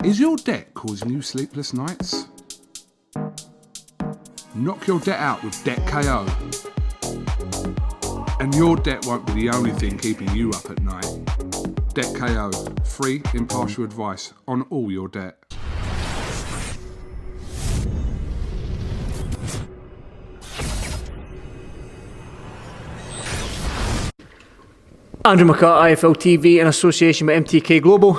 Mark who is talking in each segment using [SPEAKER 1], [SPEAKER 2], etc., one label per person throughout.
[SPEAKER 1] Is your debt causing you sleepless nights? Knock your debt out with Debt KO. And your debt won't be the only thing keeping you up at night. Debt KO, free, impartial advice on all your debt.
[SPEAKER 2] Andrew McCART, IFL TV, in association with MTK Global.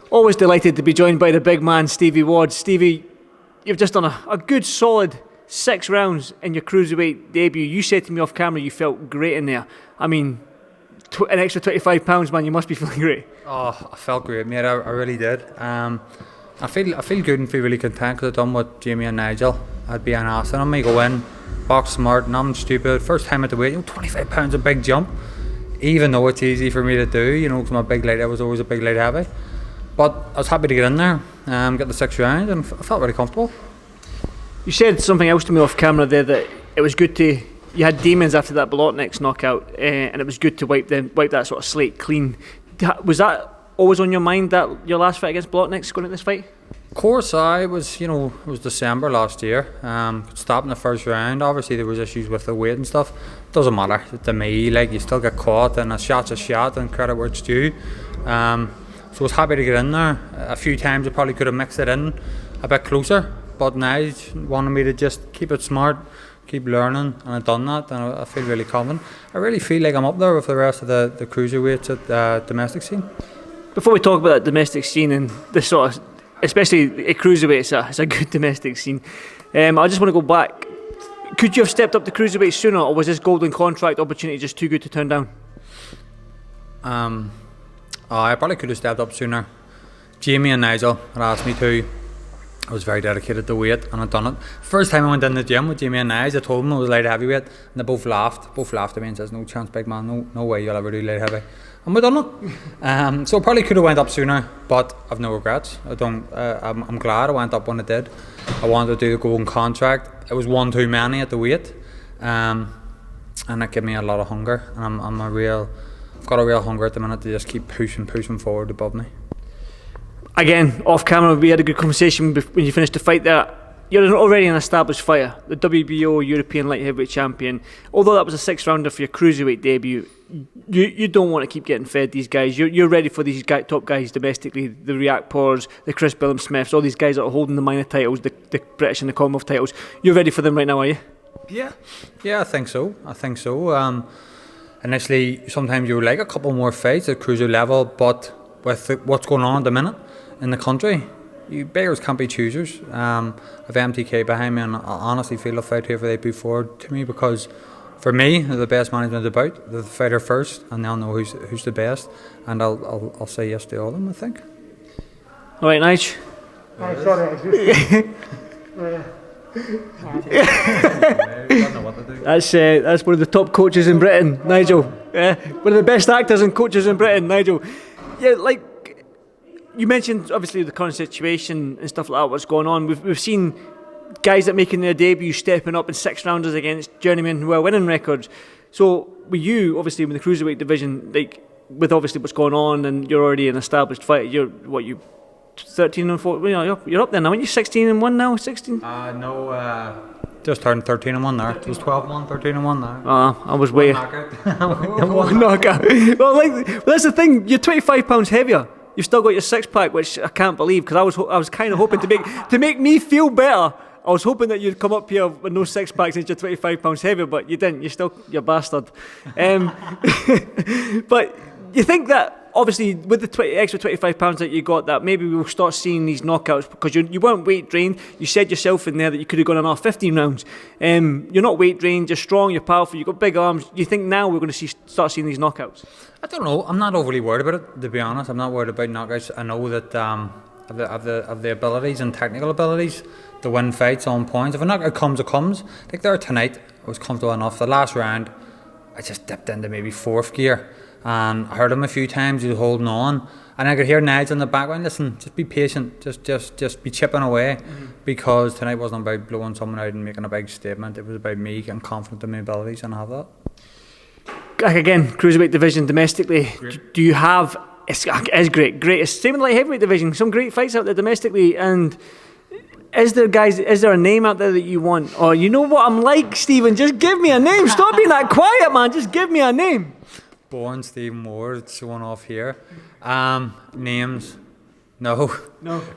[SPEAKER 2] Always delighted to be joined by the big man, Stevie Ward. Stevie, you've just done a good solid 6 rounds in your Cruiserweight debut. You said to me off camera you felt great in there. I mean, an extra £25, man, you must be feeling great.
[SPEAKER 3] Oh, I felt great, mate. I really did. I feel good and feel really content because I've done what Jamie and Nigel had been asking of me. Go in, box smart, nothing stupid. First time at the weight, £25 a big jump. Even though it's easy for me to do, because I'm a big light, I was always a big light heavy. But I was happy to get in there, get the 6 rounds, and I felt really comfortable.
[SPEAKER 2] You said something else to me off camera there, that it was good to, you had demons after that Bolotnik's knockout, and it was good to wipe that sort of slate clean. Was that always on your mind, that your last fight against Bolotnik's going into this fight?
[SPEAKER 3] Of course, it was December last year. Stopped in the first round. Obviously, there was issues with the weight and stuff. Doesn't matter to me. Like, you still get caught, and a shot's a shot, and credit where it's due. So I was happy to get in there. A few times I probably could have mixed it in a bit closer, but Nige wanted me to just keep it smart, keep learning, and I've done that, and I feel really confident. I really feel like I'm up there with the rest of the cruiserweights at the domestic scene. Before
[SPEAKER 2] we talk about that domestic scene and the sort of, especially at cruiserweight, it's a good domestic scene. I just want to go back. Could you have stepped up to cruiserweight sooner, or was this golden contract opportunity just too good to turn down?
[SPEAKER 3] I probably could have stepped up sooner. Jamie and Nigel had asked me to. I was very dedicated to weight, and I'd done it. First time I went in the gym with Jamie and Nigel, I told them I was light heavyweight, and they both laughed at me and says, "No chance, big man, no way you'll ever do light heavy." And we done it. So I probably could have went up sooner, but I've no regrets. I'm glad I went up when I did. I wanted to do the golden contract. It was one too many at the weight, and it gave me a lot of hunger. And I've got a real hunger at the minute to just keep pushing forward above me.
[SPEAKER 2] Again, off camera, we had a good conversation when you finished the fight there. You're already an established fighter, the WBO European Light Heavyweight Champion. Although that was a 6-rounder for your Cruiserweight debut, you don't want to keep getting fed these guys. You're ready for these top guys domestically, the Reactors, the Chris Billam-Smiths, all these guys that are holding the minor titles, the British and the Commonwealth titles. You're ready for them right now, are you?
[SPEAKER 3] Yeah, I think so. Initially, sometimes you would like a couple more fights at cruiser level, but with what's going on at the minute in the country, you beggars can't be choosers. I've MTK behind me, and I honestly feel they'll fight whoever they put forward to me, because for me, they're the best management about. They're the fighter first, and they'll know who's the best, and I'll say yes to all of them, I think.
[SPEAKER 2] All right, Nige.
[SPEAKER 4] Oh, sorry.
[SPEAKER 2] That's one of the top coaches in Britain, Nigel. One of the best actors and coaches in Britain, Nigel. Yeah, like you mentioned, obviously the current situation and stuff like that, what's going on. We've seen guys that making their debut stepping up in 6-rounders against journeymen who are winning records. So with you, obviously with the cruiserweight division, like with obviously what's going on, and you're already an established fighter. You're 13 and 4. You're up there now. Aren't you 16 and 1 now? 16?
[SPEAKER 3] No. Just turned 13 and 1 there. It was 12-1, 13 and 1 now.
[SPEAKER 2] I was way. One knockout. Well, that's the thing. You're 25 pounds heavier. You've still got your 6-pack, which I can't believe, because I was kind of hoping to make me feel better. I was hoping that you'd come up here with no 6-pack since you're 25 pounds heavier, but you didn't. You're bastard. But you think that obviously with the extra 25 pounds that you got, that maybe we'll start seeing these knockouts, because you weren't weight drained. You said yourself in there that you could have gone another 15 rounds. You're not weight drained. You're strong. You're powerful. You've got big arms. You think now we're going to start seeing these knockouts?
[SPEAKER 3] I don't know. I'm not overly worried about it, to be honest. I'm not worried about knockouts. I know that of the abilities and technical abilities to win fights on points. If a knockout comes, it comes. Like there tonight, I was comfortable enough. The last round, I just dipped into maybe 4th gear, and I heard him a few times. He was holding on, and I could hear Nige in the background. Listen, just be patient. Just be chipping away, because tonight wasn't about blowing someone out and making a big statement. It was about me getting confident in my abilities, and I have that.
[SPEAKER 2] Again, cruiserweight division domestically. Do you have It's great. It's same in the light heavyweight division. Some great fights out there domestically. And is there a name out there that you want? Or you know what I'm like, Stephen? Just give me a name. Stop being that quiet, man. Just give me a name.
[SPEAKER 3] Born Stephen Moore, it's showing off here. Names, no.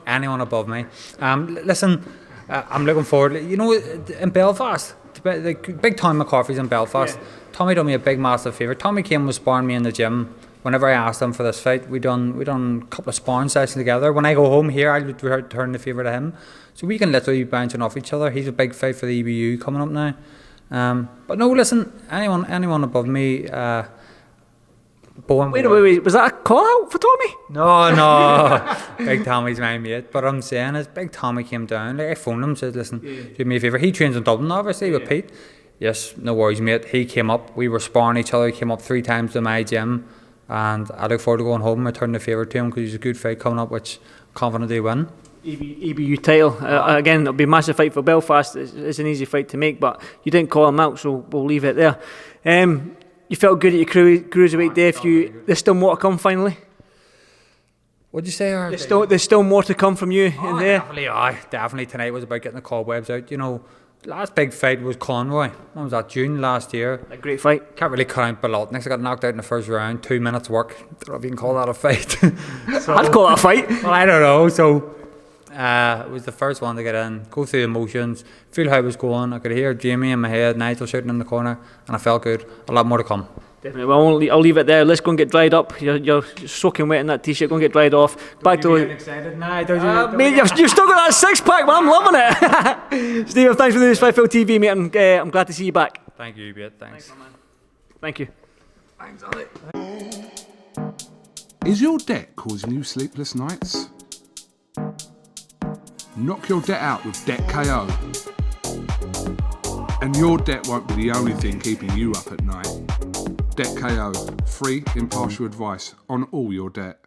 [SPEAKER 3] Anyone above me. Listen, I'm looking forward. You know, in Belfast, the big Tommy McCarthy's in Belfast. Yeah. Tommy done me a big massive favour. Tommy came and was sparring me in the gym. Whenever I asked him for this fight, we done a couple of sparring sessions together. When I go home here, I'll return the favour to him. So we can literally be bouncing off each other. He's a big fight for the EBU coming up now. But no, listen, anyone above me.
[SPEAKER 2] Wait, was that a call out for Tommy?
[SPEAKER 3] No. Big Tommy's my mate. But I'm saying is, Big Tommy came down. Like I phoned him, said, listen, do me a favour. He trains in Dublin, obviously, with Pete. Yes, no worries, mate. He came up. We were sparring each other. He came up 3 times to my gym. And I look forward to going home and returning the favour to him because he's a good fight coming up, which I'm confident they win.
[SPEAKER 2] EBU title. Again, it'll be a massive fight for Belfast. It's an easy fight to make, but you didn't call him out, so we'll leave it there. You felt good at your Cruiserweight debut. There's still more to come finally?
[SPEAKER 3] What'd you say?
[SPEAKER 2] There's still more to come from you in there?
[SPEAKER 3] Definitely. Tonight was about getting the cobwebs out. You know, last big fight was Conroy. When was that? June last year.
[SPEAKER 2] A great fight.
[SPEAKER 3] Can't really count Balotniks. I got knocked out in the first round. 2 minutes work. Don't know if you can call that a fight.
[SPEAKER 2] I'd call that a fight.
[SPEAKER 3] Well, I don't know. So it was the first one to get in, go through the motions, feel how it was going. I could hear Jamie in my head, Nigel shouting in the corner, and I felt good. A lot more to come.
[SPEAKER 2] Definitely. Well, I'll leave it there. Let's go and get dried up. You're soaking wet in that t-shirt. Go and get dried off. Back to
[SPEAKER 3] excited now.
[SPEAKER 2] Mate, you've still got that 6-pack, man. I'm loving it. Steve, thanks for doing this Fight TV, mate. I'm glad to see you back.
[SPEAKER 3] Thank you, mate. Thanks.
[SPEAKER 2] Thank you.
[SPEAKER 3] Thanks, Ollie.
[SPEAKER 1] Is your debt causing you sleepless nights? Knock your debt out with Debt KO. And your debt won't be the only thing keeping you up at night. Debt KO, free impartial advice on all your debt.